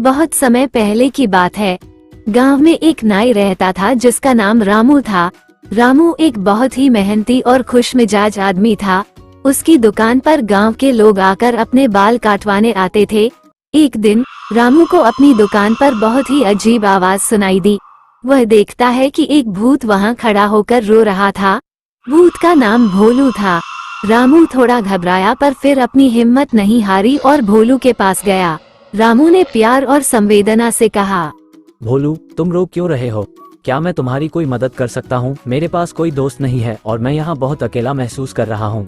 बहुत समय पहले की बात है। गांव में एक नाई रहता था जिसका नाम रामू था। रामू एक बहुत ही मेहनती और खुशमिजाज आदमी था। उसकी दुकान पर गांव के लोग आकर अपने बाल काटवाने आते थे। एक दिन रामू को अपनी दुकान पर बहुत ही अजीब आवाज सुनाई दी। वह देखता है कि एक भूत वहां खड़ा होकर रो रहा था। भूत का नाम भोलू था। रामू थोड़ा घबराया पर फिर अपनी हिम्मत नहीं हारी और भोलू के पास गया। रामू ने प्यार और संवेदना से कहा, भोलू, तुम रो क्यों रहे हो? क्या मैं तुम्हारी कोई मदद कर सकता हूँ? मेरे पास कोई दोस्त नहीं है और मैं यहाँ बहुत अकेला महसूस कर रहा हूँ।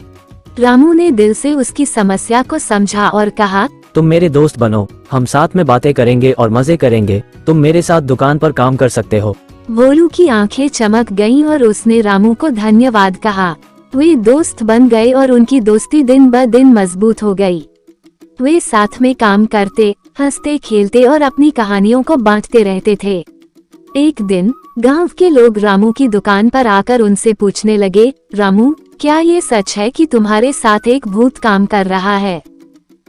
रामू ने दिल से उसकी समस्या को समझा और कहा, तुम मेरे दोस्त बनो, हम साथ में बातें करेंगे और मजे करेंगे। तुम मेरे साथ दुकान पर काम कर सकते हो। भोलू की आंखें चमक गईं और उसने रामू को धन्यवाद कहा। वे दोस्त बन गए और उनकी दोस्ती दिन ब दिन मजबूत हो गई। वे साथ में काम करते, हंसते खेलते और अपनी कहानियों को बांटते रहते थे। एक दिन गांव के लोग रामू की दुकान पर आकर उनसे पूछने लगे, रामू, क्या ये सच है कि तुम्हारे साथ एक भूत काम कर रहा है?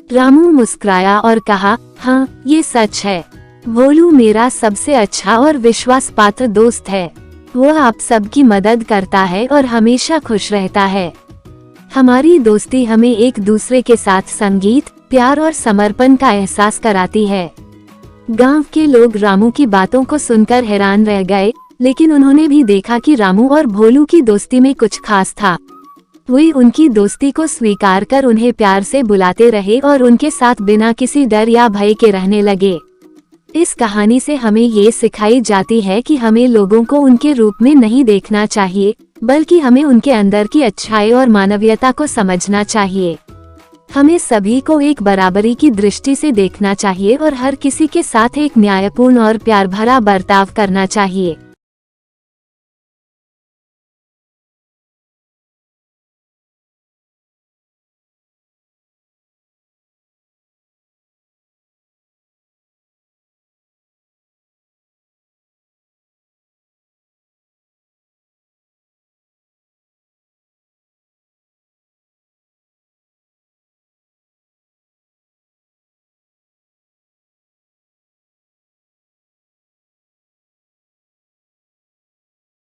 रामू मुस्कुराया और कहा, हाँ, ये सच है। भोलू मेरा सबसे अच्छा और विश्वास पात्र दोस्त है। वो आप सबकी मदद करता है और हमेशा खुश रहता है। हमारी दोस्ती हमें एक दूसरे के साथ संगीत, प्यार और समर्पण का एहसास कराती है। गांव के लोग रामू की बातों को सुनकर हैरान रह गए, लेकिन उन्होंने भी देखा कि रामू और भोलू की दोस्ती में कुछ खास था। वे उनकी दोस्ती को स्वीकार कर उन्हें प्यार से बुलाते रहे और उनके साथ बिना किसी डर या भय के रहने लगे। इस कहानी से हमें ये सिखाई जाती है कि हमें लोगों को उनके रूप में नहीं देखना चाहिए, बल्कि हमें उनके अंदर की अच्छाई और मानवीयता को समझना चाहिए। हमें सभी को एक बराबरी की दृष्टि से देखना चाहिए और हर किसी के साथ एक न्यायपूर्ण और प्यार भरा बर्ताव करना चाहिए।